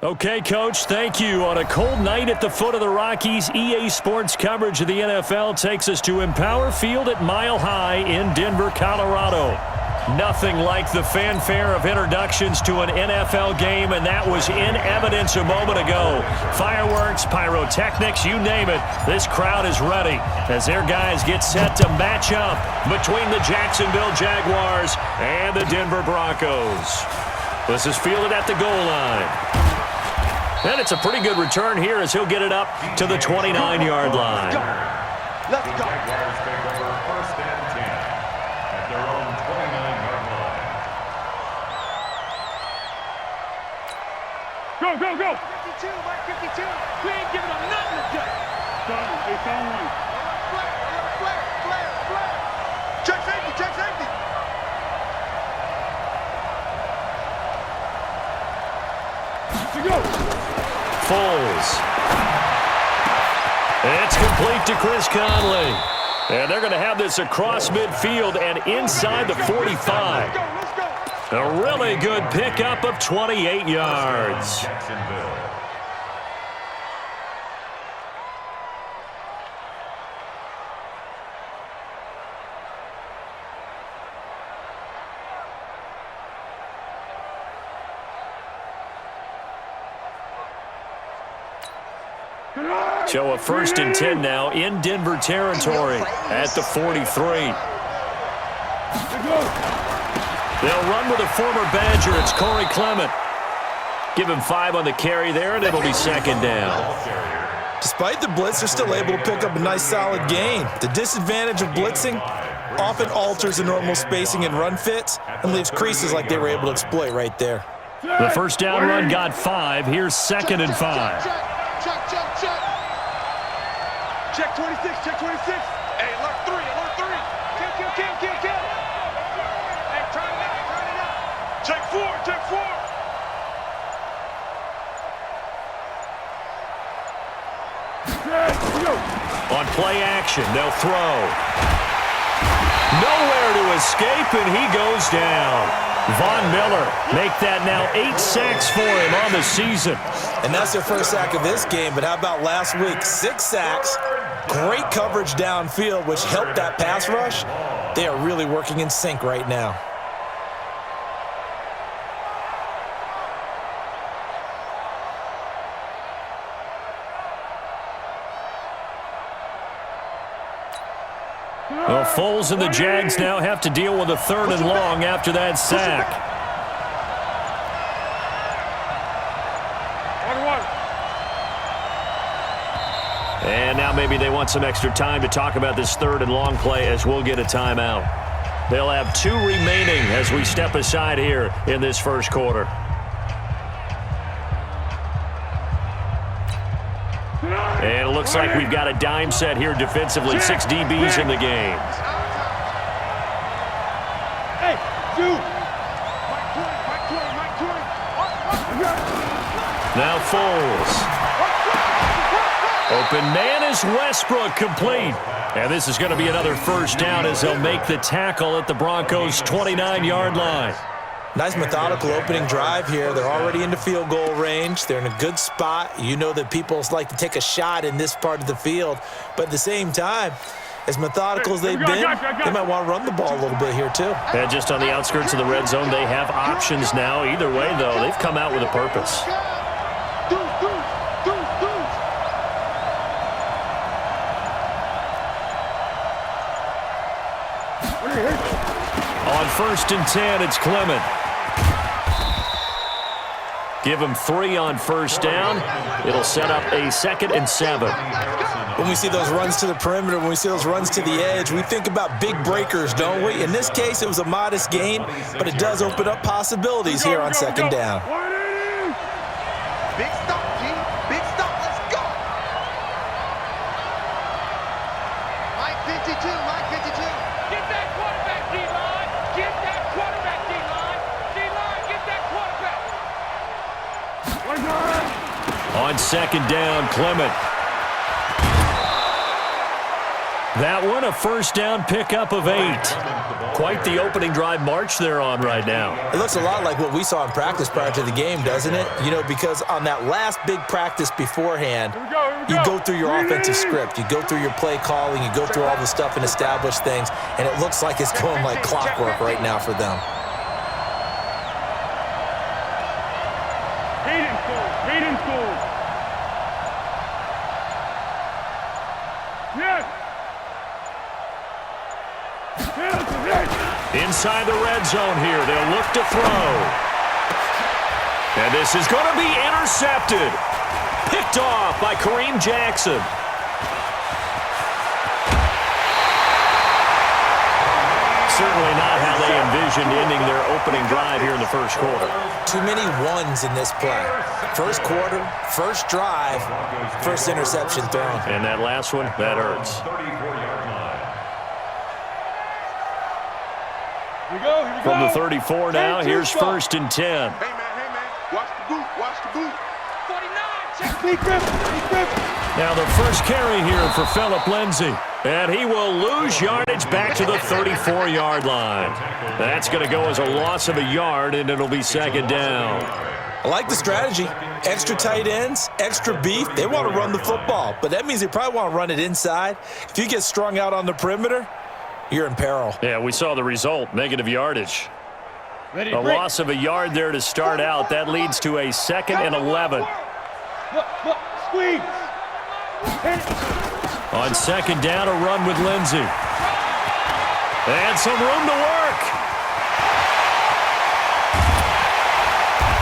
Okay, Coach, thank you. On a cold night at the foot of the Rockies, EA Sports coverage of the NFL takes us to Empower Field at Mile High in Denver, Colorado. Nothing like the fanfare of introductions to an NFL game, and that was in evidence a moment ago. Fireworks, pyrotechnics, you name it. This crowd is ready as their guys get set to match up between the Jacksonville Jaguars and the Denver Broncos. This is fielded at the goal line. And it's a pretty good return here as he'll get it up to the 29-yard line. Let's go. Jaguars take over first and 10 at their own 29-yard line. Go, go, go. 52, Mike 52. We ain't giving them nothing to do. It's on one. Flare. Check safety. To go. Foles. It's complete to Chris Conley. And they're going to have this across midfield and inside the 45. A really good pickup of 28 yards. Jacksonville. So a 1st and 10 now in Denver territory at the 43. They'll run with a former Badger. It's Corey Clement. Give him 5 on the carry there, and it'll be 2nd down. Despite the blitz, they're still able to pick up a nice solid gain. The disadvantage of blitzing often alters the normal spacing and run fits and leaves creases like they were able to exploit right there. The first down run got 5. Here's 2nd and 5. Check 26, check 26. Hey, alert 3. Kill. Hey, turn it out. Check 4. On play action, they'll throw. Nowhere to escape, and he goes down. Von Miller make that now 8 sacks for him on the season. And that's their first sack of this game, but how about last week? 6 sacks, great coverage downfield, which helped that pass rush. They are really working in sync right now. Well, Foles and the Jags now have to deal with a 3rd and long after that sack. And now maybe they want some extra time to talk about this 3rd and long play as we'll get a timeout. They'll have 2 remaining as we step aside here in this first quarter. And it looks like we've got a dime set here defensively. 6 DBs in the game. Hey, dude. Now Foles. Open man is Westbrook, complete. And this is going to be another first down as they'll make the tackle at the Broncos' 29-yard line. Nice methodical opening drive here. They're already into field goal range. They're in a good spot. You know that people like to take a shot in this part of the field. But at the same time, as methodical as they've been, they might want to run the ball a little bit here too. And just on the outskirts of the red zone, they have options now. Either way, though, they've come out with a purpose. On 1st and 10, it's Clement. Give him 3 on first down. It'll set up a 2nd and 7. When we see those runs to the perimeter, when we see those runs to the edge, we think about big breakers, don't we? In this case, it was a modest gain, but it does open up possibilities here on 2nd down. Big stop, G. Big stop. Let's go. Mike 52. Get that quarterback, D-line. Get that quarterback, D-line. D-line, get that quarterback. On 2nd down, Clement. That one, a first down pickup of 8. Quite the opening drive march they're on right now. It looks a lot like what we saw in practice prior to the game, doesn't it? You know, because on that last big practice beforehand, you go through your offensive script. You go through your play calling. You go through all the stuff and establish things. And it looks like it's going like clockwork right now for them. Reading school. Yes. Inside the red zone here, they'll look to throw. And this is going to be intercepted. Picked off by Kareem Jackson. Certainly not how they envisioned ending their opening drive here in the first quarter. Too many ones in this play. First quarter, first drive, first interception thrown. And that last one, that hurts. 34-yard line. Here we go. From the 34 now, here's first and 10. Hey, man. Watch the boot. Watch the boot. 49. Check. Lee Griffin. Now the first carry here for Phillip Lindsay. And he will lose yardage back to the 34-yard line. That's going to go as a loss of a yard, and it'll be second down. I like the strategy. Extra tight ends, extra beef. They want to run the football, but that means they probably want to run it inside. If you get strung out on the perimeter, you're in peril. Yeah, we saw the result, negative yardage. A loss of a yard there to start out. That leads to a 2nd and 11. Squeeze. On second down, a run with Lindsay. And some room to work.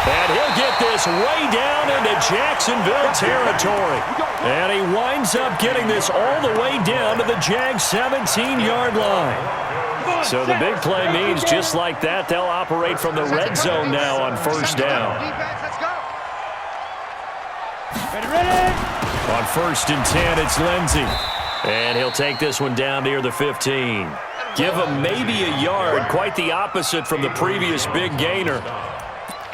And he'll get this way down into Jacksonville territory. And he winds up getting this all the way down to the Jags 17-yard line. So the big play means just like that, they'll operate from the red zone now on first down. Let's go. Ready. On first and 10, it's Lindsay. And he'll take this one down near the 15. Give him maybe a yard, quite the opposite from the previous big gainer.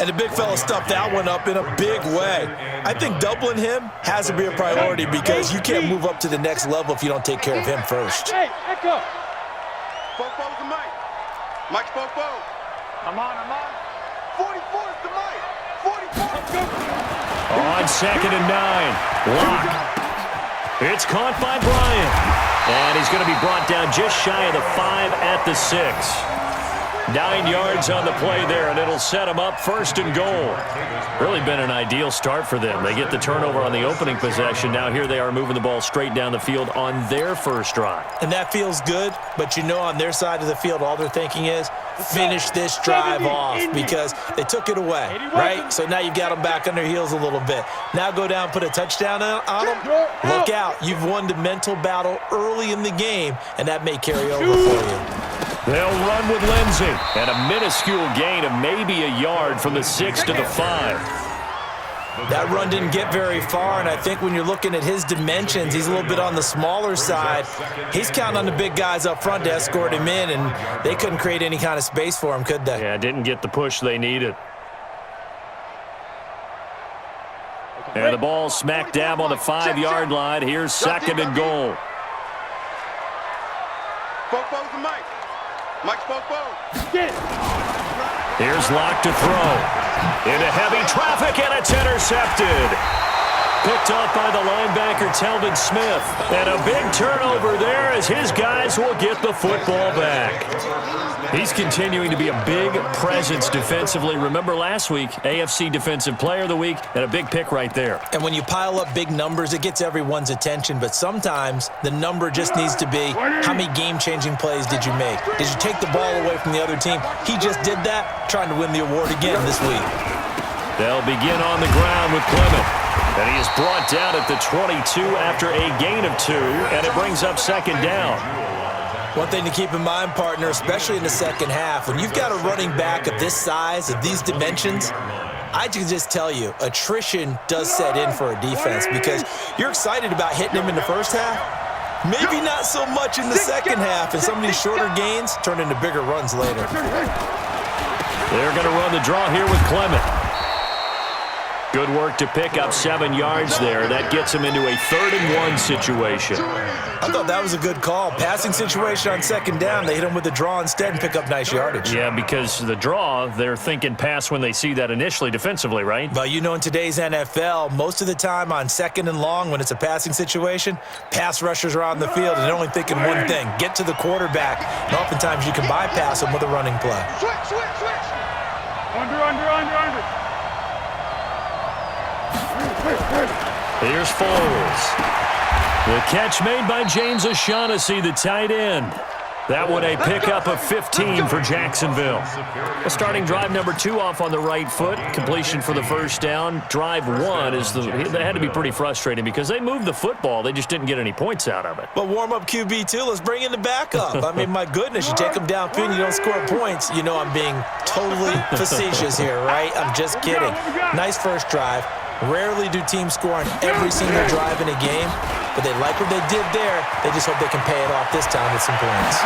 And the big fella stuffed that one up in a big way. I think doubling him has to be a priority because you can't move up to the next level if you don't take care of him first. Hey, echo. Fofo's the mic. Mike's Fofo. I'm on. 44 is the mic. 44. On second and 9, Lock. It's caught by Bryant. And he's going to be brought down just shy of the 5 at the 6. 9 yards on the play there, and it'll set them up first and goal. Really been an ideal start for them. They get the turnover on the opening possession. Now here they are moving the ball straight down the field on their first drive. And that feels good, but you know on their side of the field, all they're thinking is finish this drive off because they took it away, right? So now you've got them back on their heels a little bit. Now go down, put a touchdown on them. Look out. You've won the mental battle early in the game, and that may carry over for you. They'll run with Lindsay. And a minuscule gain of maybe a yard from the 6 to the 5. That run didn't get very far, and I think when you're looking at his dimensions, he's a little bit on the smaller side. He's counting on the big guys up front to escort him in, and they couldn't create any kind of space for him, could they? Yeah, didn't get the push they needed. And the ball smack dab on the 5-yard line. Here's second and goal. Fofo's the mic. Mike's Fofo. Here's Lock to throw. Into heavy traffic, and it's intercepted. Picked off by the linebacker, Telvin Smith. And a big turnover there as his guys will get the football back. He's continuing to be a big presence defensively. Remember last week, AFC Defensive Player of the Week, and a big pick right there. And when you pile up big numbers, it gets everyone's attention. But sometimes the number just needs to be, how many game-changing plays did you make? Did you take the ball away from the other team? He just did that, trying to win the award again this week. They'll begin on the ground with Clement. And he is brought down at the 22 after a gain of 2, and it brings up second down. One thing to keep in mind, partner, especially in the second half, when you've got a running back of this size, of these dimensions, I can just tell you, attrition does set in for a defense because you're excited about hitting him in the first half. Maybe not so much in the second half, and some of these shorter gains turn into bigger runs later. They're going to run the draw here with Clement. Good work to pick up 7 yards there. That gets him into a 3rd-and-1 situation. I thought that was a good call. Passing situation on 2nd down. They hit him with the draw instead and pick up nice yardage. Yeah, because the draw, they're thinking pass when they see that initially defensively, right? But you know, in today's NFL, most of the time on 2nd and long, when it's a passing situation, pass rushers are on the field and they're only thinking one thing: get to the quarterback. And oftentimes you can bypass them with a running play. Switch. Under. Here's Foles. The catch made by James O'Shaughnessy, the tight end. That one a pickup of 15 for Jacksonville. Well, starting drive number 2 off on the right foot. Completion for the first down. Drive 1 that had to be pretty frustrating because they moved the football. They just didn't get any points out of it. But warm-up QB, too. Let's bring in the backup. I mean, my goodness, you take them downfield and you don't score points. You know I'm being totally facetious here, right? I'm just kidding. Nice first drive. Rarely do teams score on every single drive in a game, but they like what they did there. They just hope they can pay it off this time with some points.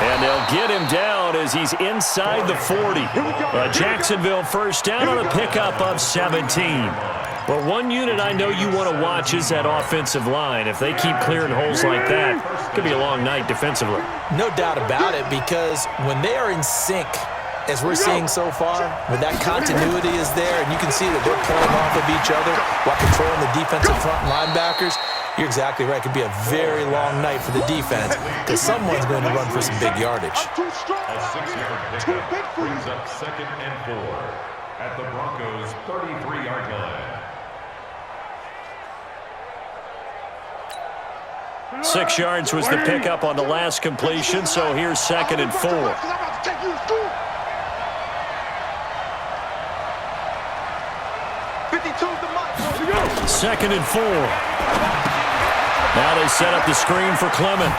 And they'll get him down as he's inside the 40. A Jacksonville first down on a pickup of 17. Well, one unit I know you want to watch is that offensive line. If they keep clearing holes like that, it could be a long night defensively. No doubt about it, because when they are in sync, as we're seeing so far, when that continuity is there and you can see that they're pulling off of each other while controlling the defensive front linebackers, you're exactly right. It could be a very long night for the defense because someone's going to run for some big yardage. A 6-yard pickup brings up 2nd and 4 at the Broncos' 33-yard line. 6 yards was the pickup on the last completion, so here's 2nd and 4. 2nd and 4. Now they set up the screen for Clement.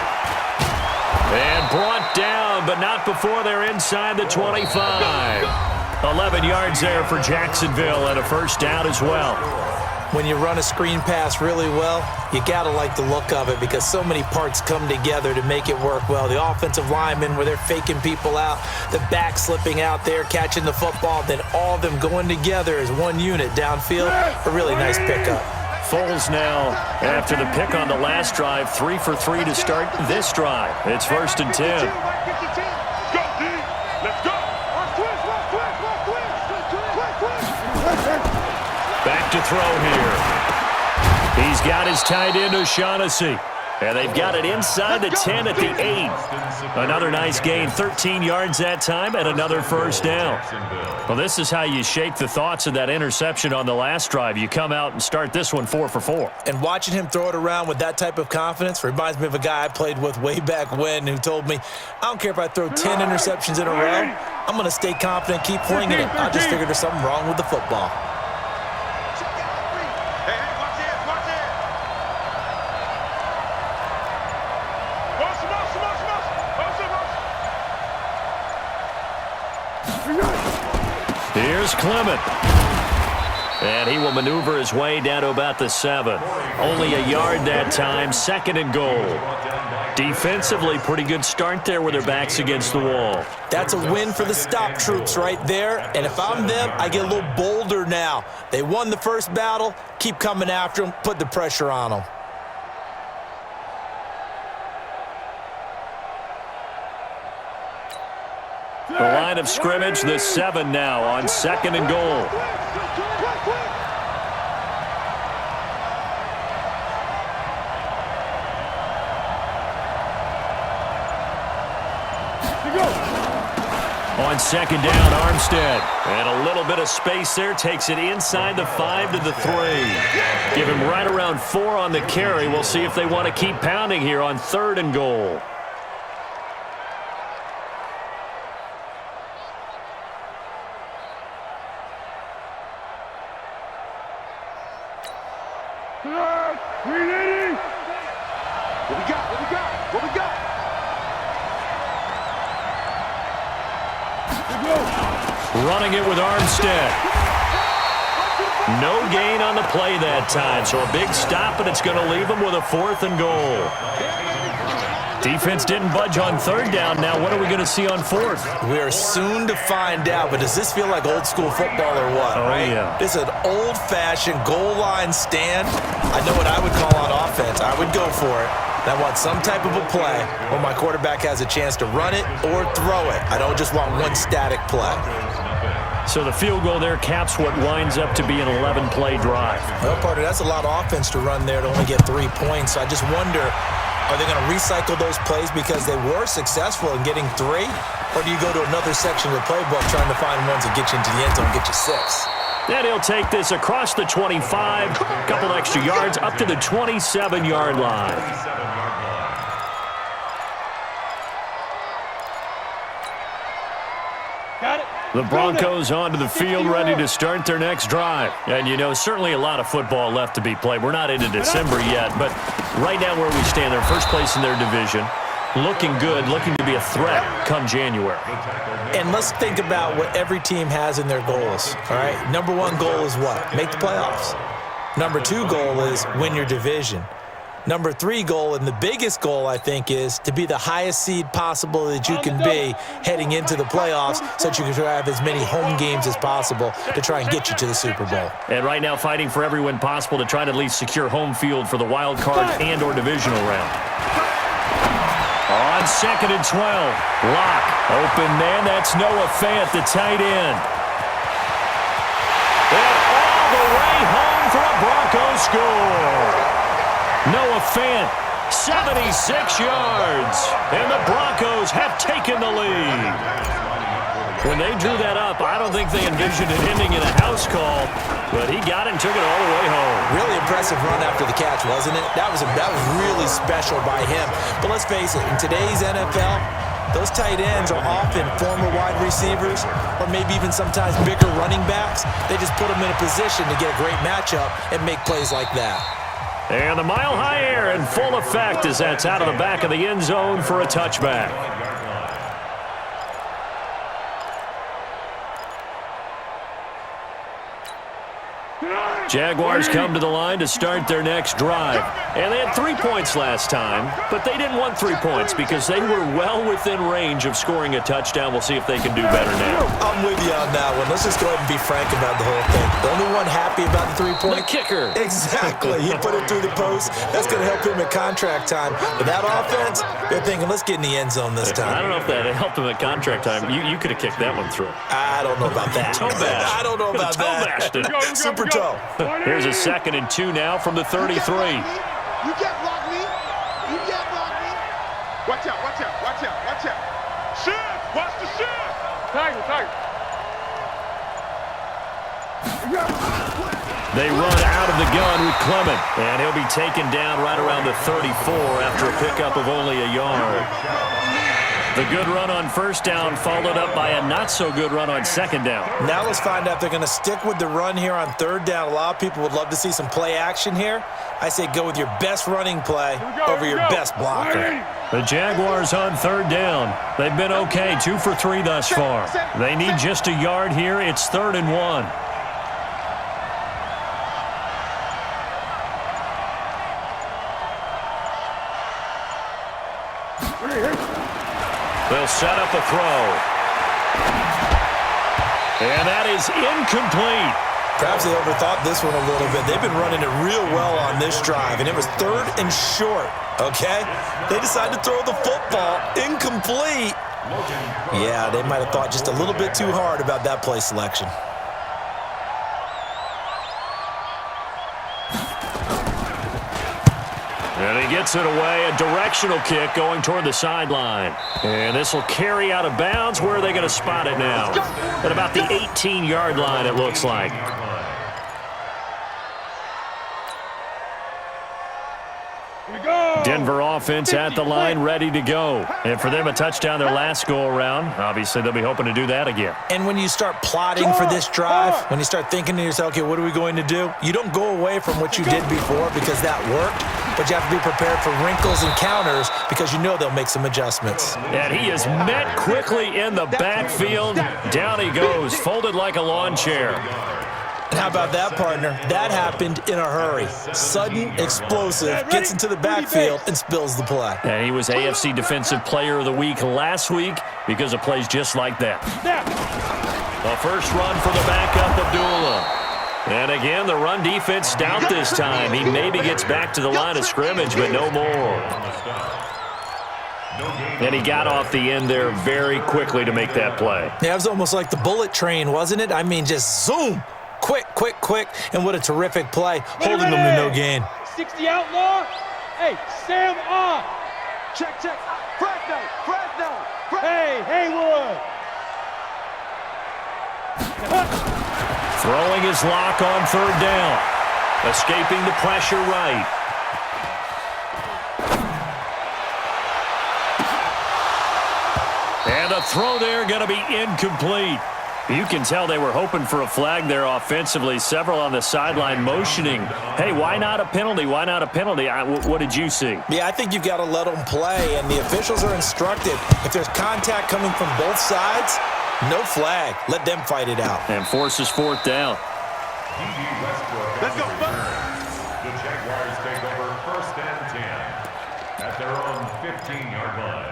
And brought down, but not before they're inside the 25. 11 yards there for Jacksonville and a first down as well. When you run a screen pass really well, you got to like the look of it because so many parts come together to make it work well. The offensive linemen where they're faking people out, the back slipping out there, catching the football, then all of them going together as one unit downfield. A really nice pickup. Foles now, after the pick on the last drive, 3 for 3 to start this drive. It's 1st and 10. Back to throw here. He's got his tight end, O'Shaughnessy. And they've got it inside the 10 at the 8. Another nice gain, 13 yards that time, and another first down. Well, this is how you shake the thoughts of that interception on the last drive. You come out and start this one 4 for 4. And watching him throw it around with that type of confidence reminds me of a guy I played with way back when who told me, I don't care if I throw 10 interceptions in a row, I'm going to stay confident, keep flinging it. I just figured there's something wrong with the football. Here's Clement. And he will maneuver his way down to about the 7. Only a yard that time, 2nd and goal. Defensively, pretty good start there with their backs against the wall. That's a win for the stop troops right there. And if I'm them, I get a little bolder now. They won the first battle. Keep coming after them. Put the pressure on them. The line of scrimmage, the 7 now on 2nd and goal. On 2nd down, Armstead. And a little bit of space there. Takes it inside the 5 to the 3. Give him right around 4 on the carry. We'll see if they want to keep pounding here on 3rd and goal. Running it with Armstead. No gain on the play that time, so a big stop, and it's going to leave him with a 4th and goal. Defense didn't budge on third down. Now what are we going to see on fourth? We are soon to find out, but does this feel like old school football or what, right? Yeah. This is an old-fashioned goal line stand. I know what I would call on offense. I would go for it. And I want some type of a play where my quarterback has a chance to run it or throw it. I don't just want one static play. So the field goal there caps what winds up to be an 11-play drive. Well, partner, that's a lot of offense to run there to only get 3 points. So I just wonder, are they going to recycle those plays because they were successful in getting 3? Or do you go to another section of the playbook trying to find ones that get you into the end zone and get you 6? Then he'll take this across the 25, couple extra yards up to the 27-yard line. Got it. The Broncos onto the field, ready to start their next drive. And, you know, certainly a lot of football left to be played. We're not into December yet, but right now where we stand, they're first place in their division. Looking good, looking to be a threat come January. And let's think about what every team has in their goals, all right? Number 1 goal is what? Make the playoffs. Number 2 goal is win your division. Number 3 goal, and the biggest goal, I think, is to be the highest seed possible that you can be heading into the playoffs so that you can have as many home games as possible to try and get you to the Super Bowl. And right now fighting for every win possible to try to at least secure home field for the wild card and or divisional round. On 2nd and 12, Locke, open man, that's Noah Fant, the tight end. And all the way home for a Broncos score. Noah Fant, 76 yards, and the Broncos have taken the lead. When they drew that up, I don't think they envisioned it ending in a house call, but he got it and took it all the way home. Really impressive run after the catch, wasn't it? That was really special by him. But let's face it, in today's NFL, those tight ends are often former wide receivers or maybe even sometimes bigger running backs. They just put them in a position to get a great matchup and make plays like that. And the mile-high air in full effect as that's out of the back of the end zone for a touchback. Jaguars come to the line to start their next drive. And they had 3 points last time, but they didn't want 3 points because they were well within range of scoring a touchdown. We'll see if they can do better now. I'm with you on that one. Let's just go ahead and be frank about the whole thing. The only one happy about the 3-point? The kicker. Exactly. He put it through the post. That's going to help him at contract time. But that offense, they're thinking, let's get in the end zone this time. I don't know if that helped him at contract time. You could have kicked that one through. I don't know about that. Toe bash. I don't know about that. Super toe. Here's a 2nd and 2 now from the 33. You can't block me. You can't block me. Watch out, watch out, watch out, watch out. Shift. Watch the shift. Tiger, tiger. They run out of the gun with Clement, and he'll be taken down right around the 34 after a pickup of only a yard. The good run on first down followed up by a not-so-good run on 2nd down. Now let's find out if they're going to stick with the run here on 3rd down. A lot of people would love to see some play action here. I say go with your best running play over your best blocker. The Jaguars on 3rd down. They've been okay, 2 for 3 thus far. They need just a yard here. It's 3rd and 1. They'll set up a throw. And that is incomplete. Perhaps they overthought this one a little bit. They've been running it real well on this drive, and it was 3rd and short, okay? They decided to throw the football incomplete. Yeah, they might have thought just a little bit too hard about that play selection. And he gets it away, a directional kick going toward the sideline. And this will carry out of bounds. Where are they going to spot it now? At about the 18-yard line, it looks like. Denver offense at the line, ready to go. And for them, a touchdown their last go-around. Obviously, they'll be hoping to do that again. And when you start plotting for this drive, when you start thinking to yourself, okay, what are we going to do? You don't go away from what you did before because that worked, but you have to be prepared for wrinkles and counters because you know they'll make some adjustments. And he is met quickly in the backfield. Down he goes, folded like a lawn chair. And how about that, partner? That happened in a hurry. Sudden, explosive, gets into the backfield and spills the play. And he was AFC Defensive Player of the Week last week because of plays just like that. A first run for the backup, Abdullah. And again, the run defense stout this time. He maybe gets back to the line of scrimmage, but no more. And he got off the end there very quickly to make that play. Yeah, it was almost like the bullet train, wasn't it? I mean, just zoom. Quick, quick, quick. And what a terrific play, holding them to no gain. 60 outlaw. Hey, Sam off. Check, check. Fresno, Fresno. Hey, Haywood. Throwing his lock on third down. Escaping the pressure right. And the throw there going to be incomplete. You can tell they were hoping for a flag there offensively. Several on the sideline motioning. Hey, why not a penalty? Why not a penalty? What did you see? Yeah, I think you've got to let them play, and the officials are instructed. If there's contact coming from both sides, no flag. Let them fight it out. And forces fourth down. Let's go. The Jaguars take over first and 10 at their own 15-yard line.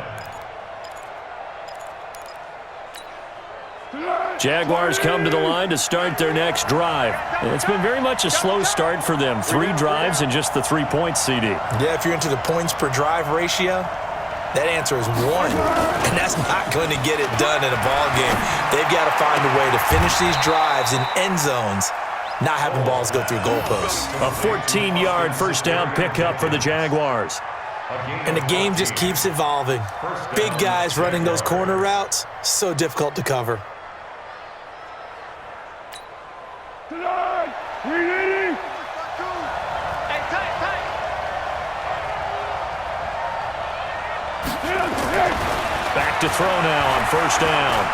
Jaguars come to the line to start their next drive. It's been very much a slow start for them. 3 drives and just the 3 points, CD. Yeah, if you're into the points per drive ratio, that answer is 1. And that's not going to get it done in a ball game. They've got to find a way to finish these drives in end zones, not having balls go through goalposts. A 14-yard first down pickup for the Jaguars. And the game just keeps evolving. Big guys running those corner routes, so difficult to cover. Back to throw now on first down.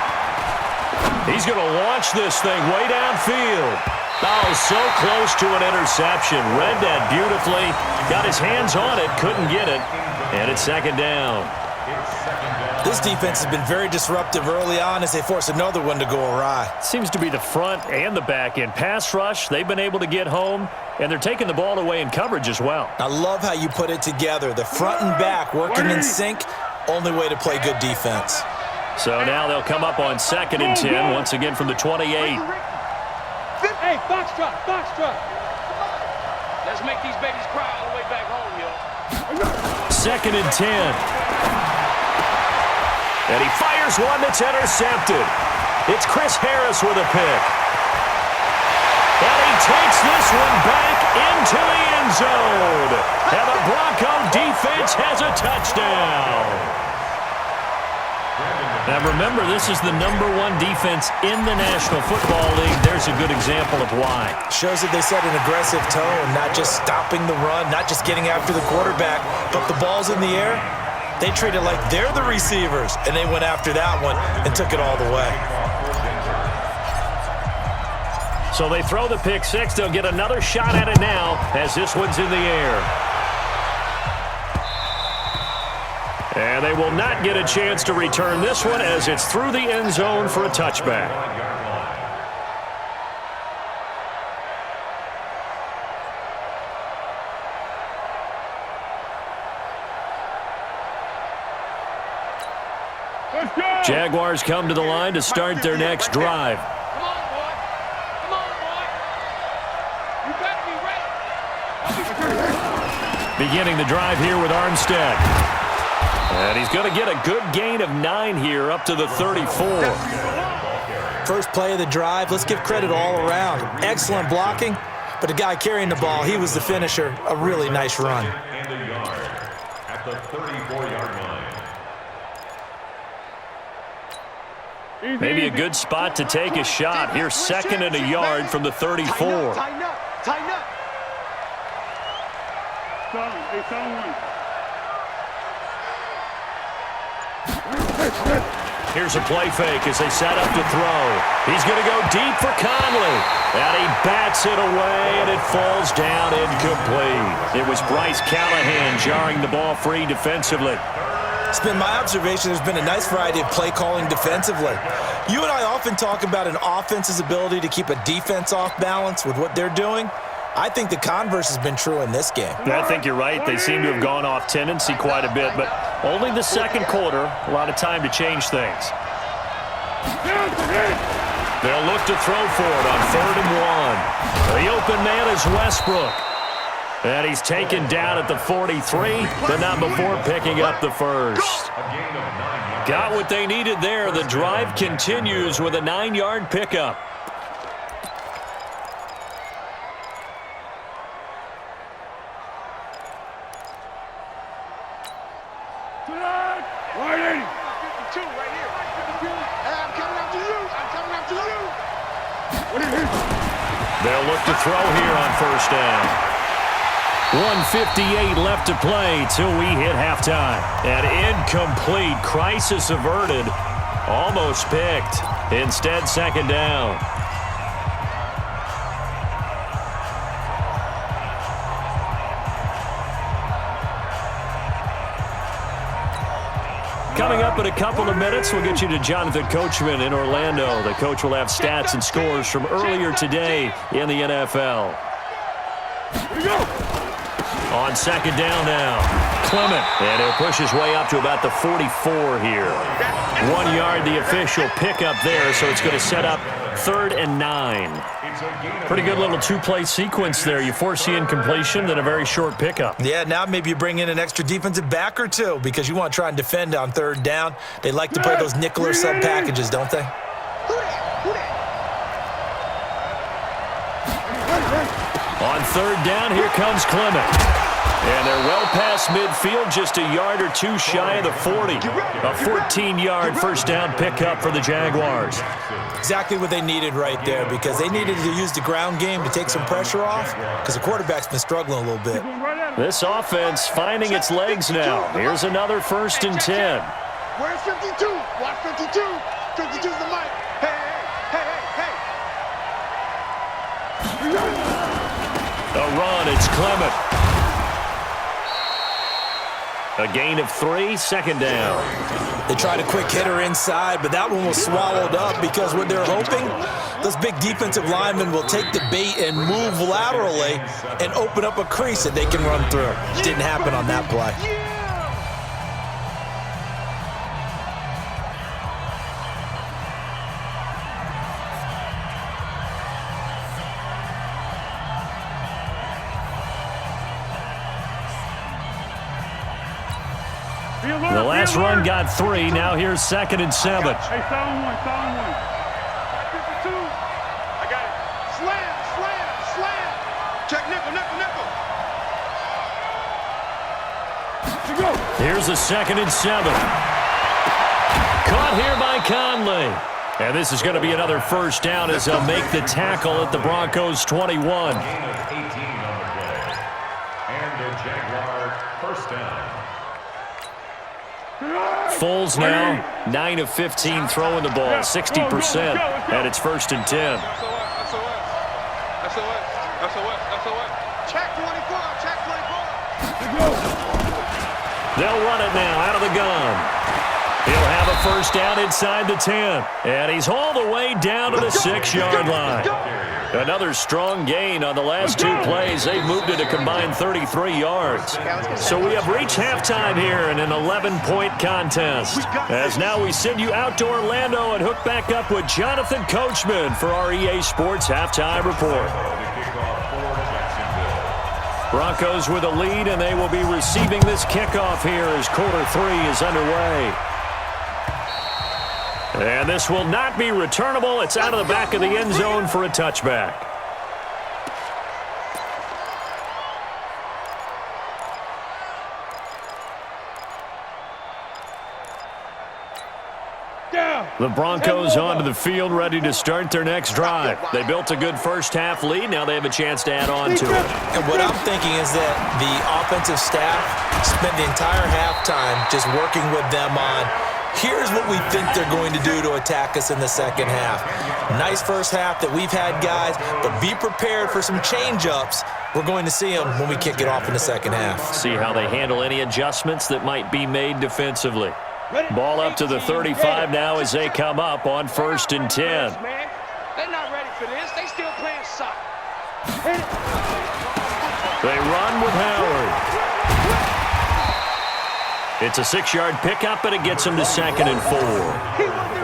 He's going to launch this thing way downfield. Oh, so close to an interception. Read that beautifully. Got his hands on it, couldn't get it. And it's second down. This defense has been very disruptive early on as they force another one to go awry. Seems to be the front and the back end. Pass rush, they've been able to get home, and they're taking the ball away in coverage as well. I love how you put it together. The front and back working in sync, only way to play good defense. So now they'll come up on second and 10, once again from the 28. Hey, foxtrot, foxtrot. Let's make these babies cry all the way back home, yo. Second and 10. And he fires one that's intercepted. It's Chris Harris with a pick. And he takes this one back into the end zone. And the Bronco defense has a touchdown. Now remember, this is the #1 defense in the National Football League. There's a good example of why. Shows that they set an aggressive tone, not just stopping the run, not just getting after the quarterback, but the ball's in the air. They treat it like they're the receivers, and they went after that one and took it all the way. So they throw the pick six. They'll get another shot at it now as this one's in the air. And they will not get a chance to return this one as it's through the end zone for a touchback. Jaguars come to the line to start their next drive. Come on, boy. Come on, boy. You better be ready. Beginning the drive here with Armstead. And he's going to get a good gain of 9 here up to the 34. First play of the drive, let's give credit all around. Excellent blocking, but the guy carrying the ball, he was the finisher. A really nice run. And a yard at the 34-yard line. Maybe a good spot to take a shot. Here's second and a yard from the 34. Tighten up, tighten up. Here's a play fake as they set up to throw. He's going to go deep for Conley. And he bats it away, and it falls down incomplete. It was Bryce Callahan jarring the ball free defensively. It's been my observation there's been a nice variety of play calling defensively. You and I often talk about an offense's ability to keep a defense off balance with what they're doing. I think the converse has been true in this game. I think you're right. They seem to have gone off tendency quite a bit, but only the second quarter, a lot of time to change things. They'll look to throw for it on 3rd and 1. The open man is Westbrook. And he's taken down at the 43, but not before picking up the first. Got what they needed there. The drive continues with a 9-yard pickup. They'll look to throw here on 1st down. 1:58 left to play till we hit halftime. An incomplete, crisis averted, almost picked. Instead, 2nd down. Coming up in a couple of minutes, we'll get you to Jonathan Coachman in Orlando. The coach will have stats and scores from earlier today in the NFL. Here we go. On 2nd down now, Clement. And he'll push his way up to about the 44 here. 1 yard, the official pickup there, so it's going to set up 3rd and 9. Pretty good little 2-play sequence there. You force the incompletion, then a very short pickup. Yeah, now maybe you bring in an extra defensive back or two because you want to try and defend on 3rd down. They like to play those nickel or sub packages, don't they? On 3rd down, here comes Clement. And they're well past midfield, just a yard or two shy of the 40. A 14-yard 1st down pickup for the Jaguars. Exactly what they needed right there because they needed to use the ground game to take some pressure off because the quarterback's been struggling a little bit. This offense finding its legs now. Here's another 1st and 10. Where's 52? Watch 52. 52's the mic. Hey, hey, hey, hey. A run, it's Clement. A gain of 3, 2nd down. They tried a quick hitter inside, but that one was swallowed up because what they're hoping, those big defensive linemen will take the bait and move laterally and open up a crease that they can run through. Didn't happen on that play. The last run got 3. Now here's 2nd and 7. Hey, sound one. 52. I got it. Slam. Check nickel. Here we go. Here's a 2nd and 7. Caught here by Conley. And this is going to be another 1st down as they'll make the tackle at the Broncos 21. Gain of 18 on the play. And the Jaguar 1st down. Foles now, 9 of 15 throwing the ball, 60%, and it's 1st and 10. That's what. Check 24. They'll run it now out of the gun. He'll have a 1st down inside the 10, and he's all the way down to the 6-yard line. Another strong gain on the last 2 plays. They've moved it a combined 33 yards. So we have reached halftime here in an 11-point contest. As now we send you out to Orlando and hook back up with Jonathan Coachman for our EA Sports Halftime Report. Broncos with a lead, and they will be receiving this kickoff here as quarter 3 is underway. And this will not be returnable. It's out of the back of the end zone for a touchback. The Broncos onto the field, ready to start their next drive. They built a good first-half lead. Now they have a chance to add on to it. And what I'm thinking is that the offensive staff spent the entire halftime just working with them on, here's what we think they're going to do to attack us in the second half. Nice first half that we've had, guys, but be prepared for some change-ups We're going to see them when we kick it off in the second half. See how they handle any adjustments that might be made defensively. Ball up to the 35 now as they come up on 1st and 10. They're not ready for this. They still playing soccer. They run with Howard. It's a 6-yard pickup, and it gets them to 2nd and 4.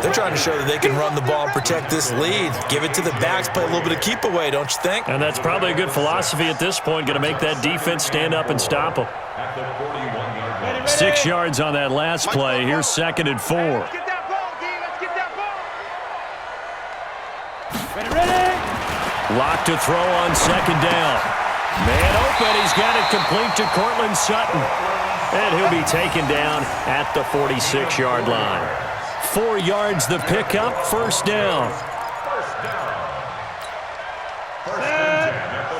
They're trying to show that they can run the ball and protect this lead. Give it to the backs, play a little bit of keep away, don't you think? And that's probably a good philosophy at this point, going to make that defense stand up and stop them. 6 yards on that last play. Here's 2nd and 4. Let's get that ball, D. Let's get that ball. Ready. Lock to throw on 2nd down. Man open. He's got it complete to Cortland Sutton. And he'll be taken down at the 46-yard line. 4 yards the pickup, 1st down.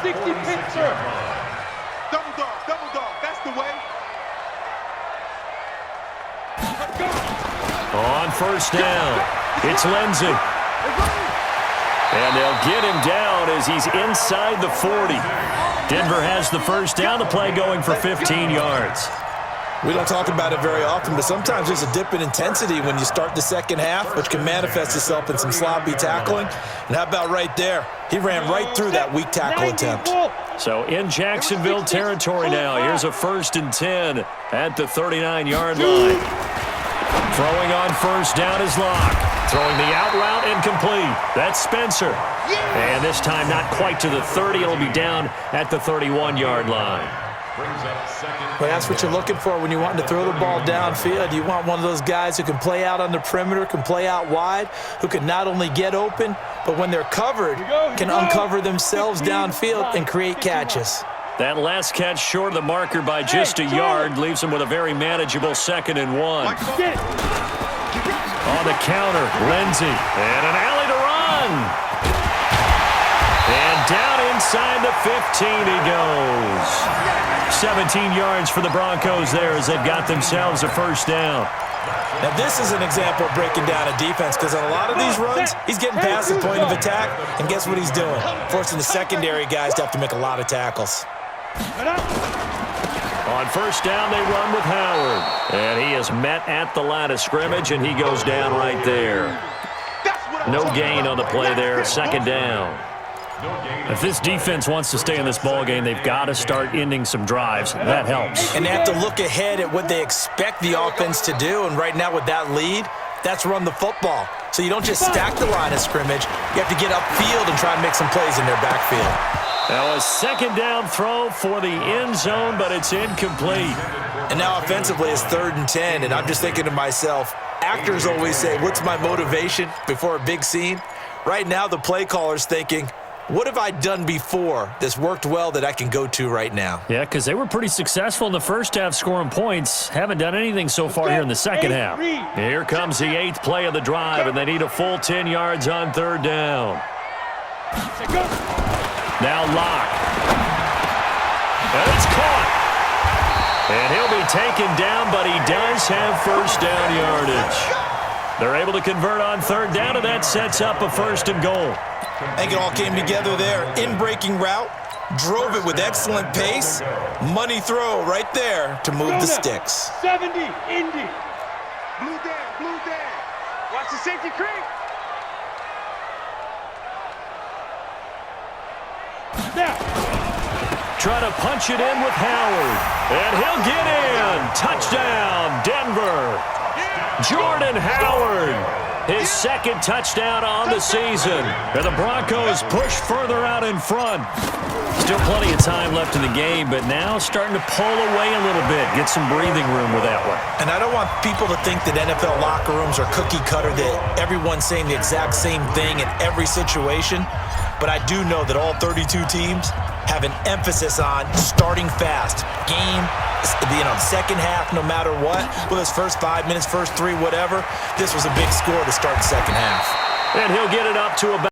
60 picture. Double dog. That's the way. On 1st down, it's Lindsey. And they'll get him down as he's inside the 40. Denver has the 1st down, the play going for 15 yards. We don't talk about it very often, but sometimes there's a dip in intensity when you start the second half, which can manifest itself in some sloppy tackling. And how about right there? He ran right through that weak tackle attempt. So in Jacksonville territory now, here's a 1st and 10 at the 39-yard line. Throwing on 1st down is Locke. Throwing the out route incomplete. That's Spencer. And this time not quite to the 30. It'll be down at the 31-yard line. Well, that's what you're looking for when you're wanting to throw the ball downfield. You want one of those guys who can play out on the perimeter, can play out wide, who can not only get open, but when they're covered, can uncover themselves downfield and create catches. That last catch short of the marker by just a yard leaves him with a very manageable 2nd and 1. On the counter, Lindsey. And an alley to run. And down inside the 15 he goes. 17 yards for the Broncos there as they've got themselves a 1st down. Now, this is an example of breaking down a defense because on a lot of these runs, he's getting past the point of attack, and guess what he's doing? Forcing the secondary guys to have to make a lot of tackles. On 1st down, they run with Howard. And he is met at the line of scrimmage, and he goes down right there. No gain on the play there, 2nd down. If this defense wants to stay in this ballgame, they've got to start ending some drives. That helps. And they have to look ahead at what they expect the offense to do. And right now with that lead, that's run the football. So you don't just stack the line of scrimmage. You have to get upfield and try and make some plays in their backfield. Now a 2nd down throw for the end zone, but it's incomplete. And now offensively it's 3rd and 10. And I'm just thinking to myself, actors always say, what's my motivation before a big scene? Right now the play caller's thinking, what have I done before that's worked well that I can go to right now? Yeah, because they were pretty successful in the 1st half scoring points. Haven't done anything so far here in the 2nd half. Here comes the 8th play of the drive, and they need a full 10 yards on 3rd down. Now Locke. And it's caught. And he'll be taken down, but he does have 1st down yardage. They're able to convert on 3rd down, and that sets up a 1st and goal. I think it all came together there. In-breaking route, drove it with excellent pace. Money throw right there to move the sticks. 70, Indy. Blue Dan. Watch the safety creep. Now. Try to punch it in with Howard. And he'll get in. Touchdown, Denver. Jordan Howard. His 2nd touchdown on the season. And the Broncos push further out in front. Still plenty of time left in the game, but now starting to pull away a little bit. Get some breathing room with that one. And I don't want people to think that NFL locker rooms are cookie cutter, that everyone's saying the exact same thing in every situation. But I do know that all 32 teams have an emphasis on starting fast. Game, second half, no matter what. Whether it's first 5 minutes, first 3, whatever. This was a big score to start the second half. And he'll get it up to about